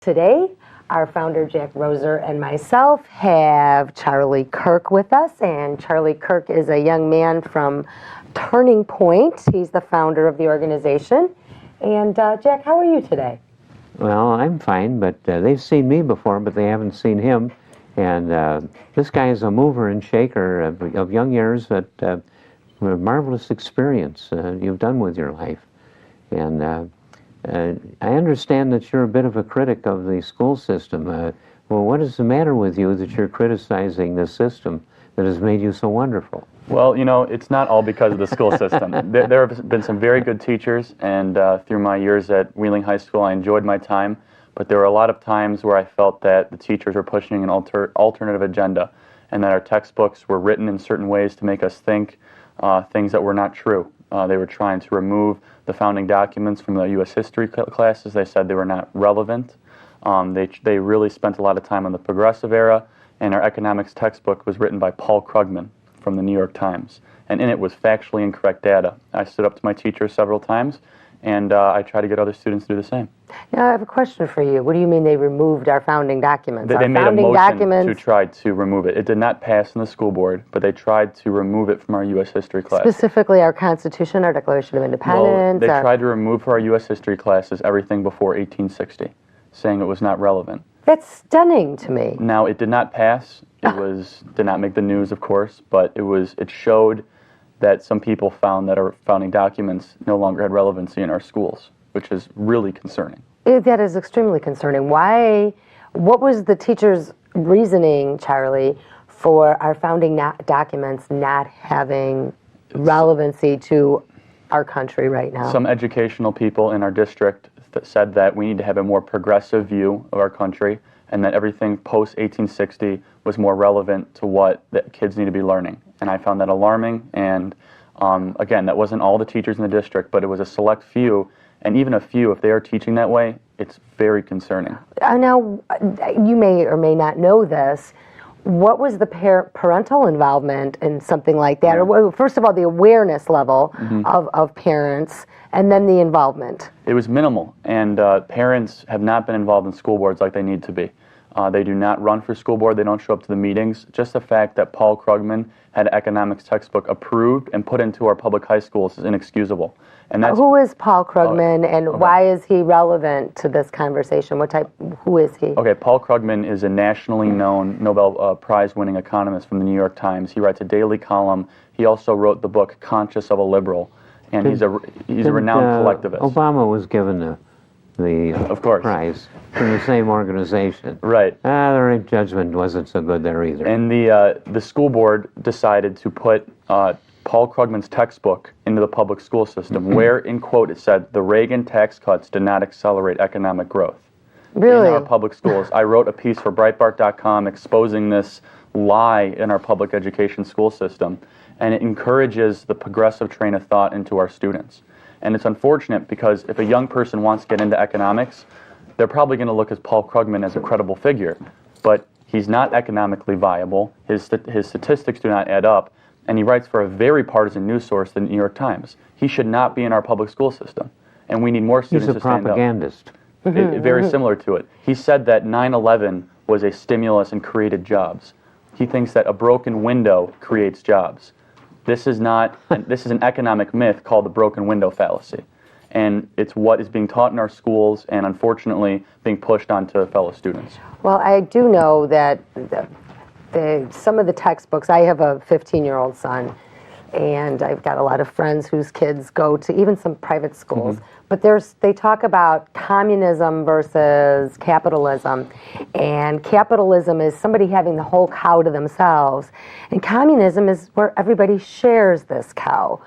Today, our founder, Jack Roser, and myself have Charlie Kirk with us, and Charlie Kirk is a young man from Turning Point. He's the founder of the organization. And Jack, how are you today? Well, I'm fine, but they've seen me before, but they haven't seen him. And this guy is a mover and shaker of young years that a marvelous experience you've done with your life. And I understand that you're a bit of a critic of the school system. Well, what is the matter with you that you're criticizing the system that has made you so wonderful? Well, you know, it's not all because of the school system. There have been some very good teachers, and through my years at Wheeling High School, I enjoyed my time, but there were a lot of times where I felt that the teachers were pushing an alternative agenda, and that our textbooks were written in certain ways to make us think things that were not true. They were trying to remove the founding documents from the U.S. history classes. They said they were not relevant. They really spent a lot of time on the progressive era, and our economics textbook was written by Paul Krugman from the New York Times, and in it was factually incorrect data. I stood up to my teacher several times, and I try to get other students to do the same. Now, I have a question for you. What do you mean they removed our founding documents? They made a motion to try to remove it. It did not pass in the school board, but they tried to remove it from our U.S. history class. Specifically our Constitution, our Declaration of Independence? Well, they tried to remove from our U.S. history classes everything before 1860, saying it was not relevant. That's stunning to me. Now, it did not pass. It did not make the news, of course, but it showed that some people found that our founding documents no longer had relevancy in our schools, which is really concerning. That is extremely concerning. Why? What was the teacher's reasoning, Charlie, for our founding documents not having relevancy to our country right now? Some educational people in our district said that we need to have a more progressive view of our country, and that everything post-1860 was more relevant to what the kids need to be learning. And I found that alarming, and again, that wasn't all the teachers in the district, but it was a select few, and even a few, if they are teaching that way, it's very concerning. Now, you may or may not know this. What was the parental involvement in something like that? Or first of all, the awareness level of parents, and then the involvement? It was minimal, and parents have not been involved in school boards like they need to be. They do not run for school board. They don't show up to the meetings. Just the fact that Paul Krugman had an economics textbook approved and put into our public high schools is inexcusable. And that's, who is Paul Krugman, and why is he relevant to this conversation? Who is he? Okay, Paul Krugman is a nationally known Nobel Prize-winning economist from the New York Times. He writes a daily column. He also wrote the book Conscious of a Liberal, and he's a renowned collectivist. Obama was given the of course, prize from the same organization. Right. The judgment wasn't so good there either. And the school board decided to put Paul Krugman's textbook into the public school system, where, in quote, it said, "The Reagan tax cuts did not accelerate economic growth." Really? In our public schools. I wrote a piece for Breitbart.com exposing this lie in our public education school system, and it encourages the progressive train of thought into our students. And it's unfortunate because if a young person wants to get into economics, they're probably going to look at Paul Krugman as a credible figure, but he's not economically viable. His statistics do not add up, and he writes for a very partisan news source, the New York Times. He should not be in our public school system, and we need more students to stand up. He's a propagandist. Very similar to it. He said that 9/11 was a stimulus and created jobs. He thinks that a broken window creates jobs. This is an economic myth called the broken window fallacy. And it's what is being taught in our schools and unfortunately being pushed onto fellow students. Well, I do know that some of the textbooks, I have a 15-year-old son, and I've got a lot of friends whose kids go to even some private schools. But they talk about communism versus capitalism, and capitalism is somebody having the whole cow to themselves, and communism is where everybody shares this cow.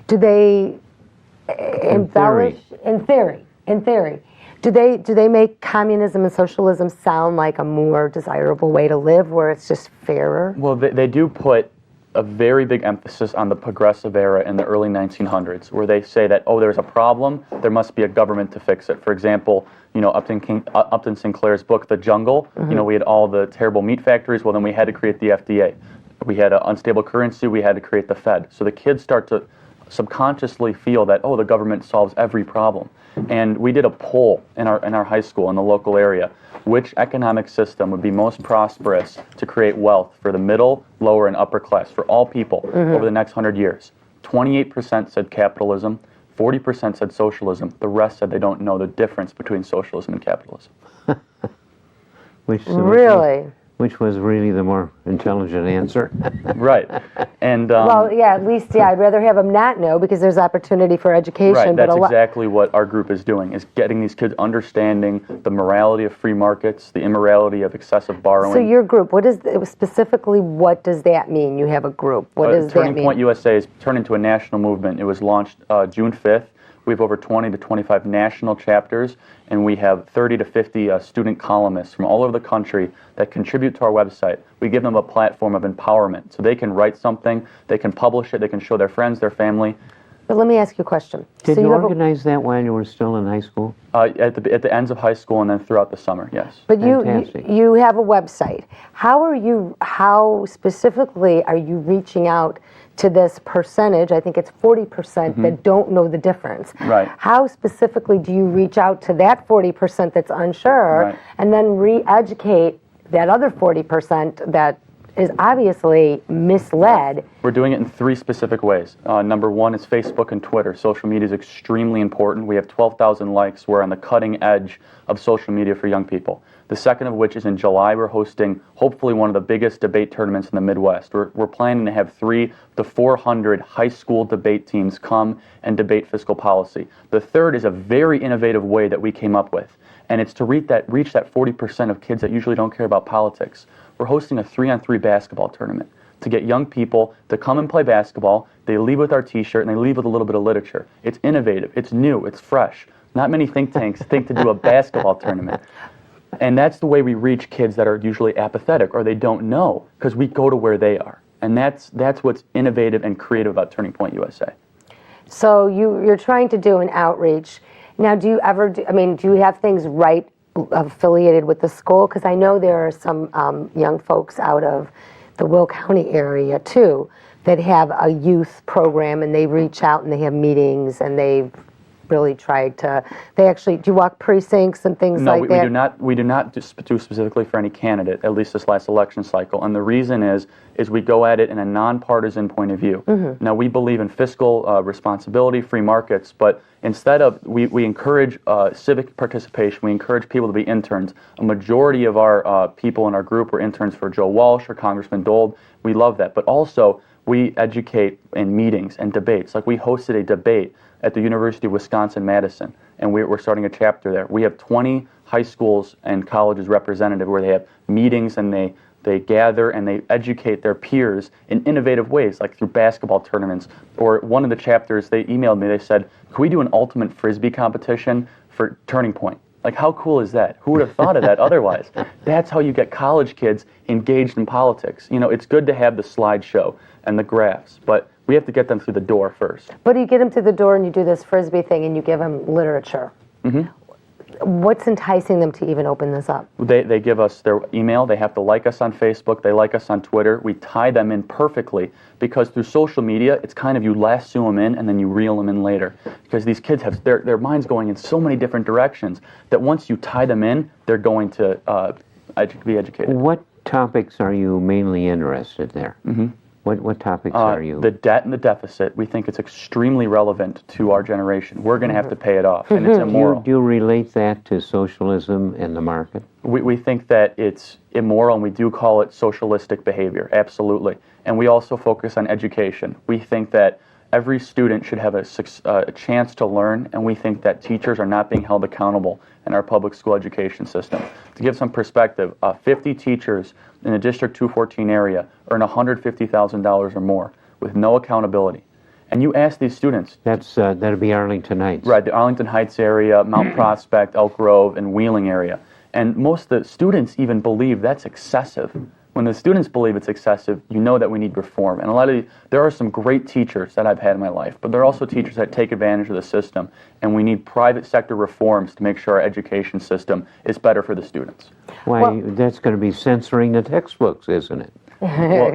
Do they embellish? In theory. Do they make communism and socialism sound like a more desirable way to live, where it's just fairer? Well, they do put a very big emphasis on the progressive era in the early 1900s, where they say that, oh, there's a problem, there must be a government to fix it. For example, Upton Sinclair's book, The Jungle, we had all the terrible meat factories, well, then we had to create the FDA. We had an unstable currency, we had to create the Fed. So the kids start to subconsciously feel that, oh, the government solves every problem. And we did a poll in our high school in the local area. Which economic system would be most prosperous to create wealth for the middle, lower, and upper class, for all people over the next 100 years? 28% said capitalism, 40% said socialism. The rest said they don't know the difference between socialism and capitalism. Really? Which was really the more intelligent answer. Right. And Well, yeah, at least, yeah, I'd rather have them not know because there's opportunity for education. right, but that's exactly what our group is doing, is getting these kids understanding the morality of free markets, the immorality of excessive borrowing. So your group, specifically, what does that mean? You have a group. What does that mean? Turning Point USA has turned into a national movement. It was launched June 5th. We have over 20 to 25 national chapters, and we have 30 to 50 student columnists from all over the country that contribute to our website. We give them a platform of empowerment, so they can write something, they can publish it, they can show their friends, their family. But let me ask you a question. Did so you have organize that while you were still in high school? At the ends of high school and then throughout the summer, yes. But Fantastic. you have a website. How specifically are you reaching out to this percentage? I think it's 40% that don't know the difference. Right. How specifically do you reach out to that 40% that's unsure Right. and then re-educate that other 40% that is obviously misled? We're doing it in 3 specific ways. Number 1 is Facebook and Twitter. Social media is extremely important. We have 12,000 likes. We're on the cutting edge of social media for young people. The second of which is in July. We're hosting hopefully one of the biggest debate tournaments in the Midwest. We're planning to have 300 to 400 high school debate teams come and debate fiscal policy. The third is a very innovative way that we came up with, and it's to reach that 40% of kids that usually don't care about politics. We're hosting a 3-on-3 basketball tournament to get young people to come and play basketball. They leave with our t-shirt and they leave with a little bit of literature. It's innovative, it's new, it's fresh. Not many think tanks think to do a basketball tournament. And that's the way we reach kids that are usually apathetic or they don't know, because we go to where they are. And that's what's innovative and creative about Turning Point USA. So you're trying to do an outreach. Now, do you have things right affiliated with the school? Because I know there are some young folks out of the Will County area too that have a youth program, and they reach out and they have meetings, and they've really tried to. They actually do you walk precincts and things like that? No, we do not do specifically for any candidate, at least this last election cycle. And the reason is we go at it in a nonpartisan point of view. Now, we believe in fiscal responsibility, free markets, but instead of, we encourage civic participation. We encourage people to be interns. A majority of our people in our group were interns for Joe Walsh or Congressman Dold. We love that. But also, we educate in meetings and debates. Like, we hosted a debate at the University of Wisconsin-Madison, and we're starting a chapter there. We have 20 high schools and colleges represented where they have meetings, and they gather and they educate their peers in innovative ways, like through basketball tournaments. Or one of the chapters, they emailed me, they said, "Can we do an ultimate Frisbee competition for Turning Point?" Like, how cool is that? Who would have thought of that otherwise? That's how you get college kids engaged in politics. You know, it's good to have the slideshow and the graphs, but we have to get them through the door first. But you get them through the door and you do this Frisbee thing and you give them literature. What's enticing them to even open this up? They give us their email. They have to like us on Facebook. They like us on Twitter. We tie them in perfectly, because through social media, it's kind of you lasso them in and then you reel them in later. Because these kids have their minds going in so many different directions that once you tie them in, they're going to be educated. What topics are you mainly interested there? What topics are you? The debt and the deficit. We think it's extremely relevant to our generation. We're going to have to pay it off, and it's immoral. Do you relate that to socialism and the market? We think that it's immoral, and we do call it socialistic behavior, absolutely. And we also focus on education. We think that every student should have a chance to learn, and we think that teachers are not being held accountable in our public school education system. To give some perspective, 50 teachers in the District 214 area earn $150,000 or more with no accountability. And you ask these students... That'll be Arlington Heights. Right, the Arlington Heights area, Mount Prospect, Elk Grove, and Wheeling area. And most of the students even believe that's excessive. When the students believe it's excessive, you know that we need reform. And there are some great teachers that I've had in my life, but there are also teachers that take advantage of the system, and we need private sector reforms to make sure our education system is better for the students. That's going to be censoring the textbooks, isn't it? Well,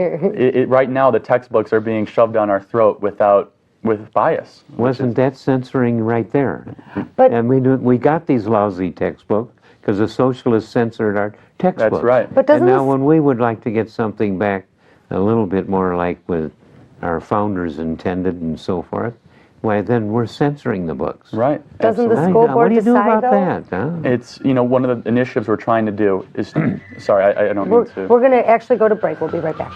right now the textbooks are being shoved down our throat without with bias. Wasn't that censoring right there? But- and we got these lousy textbooks because the socialists censored our textbooks. That's right. But doesn't and now this- when we would like to get something back a little bit more like with our founders intended and so forth, why then we're censoring the books. Right. Doesn't the absolutely. school What board do you do decide, about though? that? Huh? It's, one of the initiatives we're trying to do is, sorry, I don't mean We're to. going to actually go to break. We'll be right back.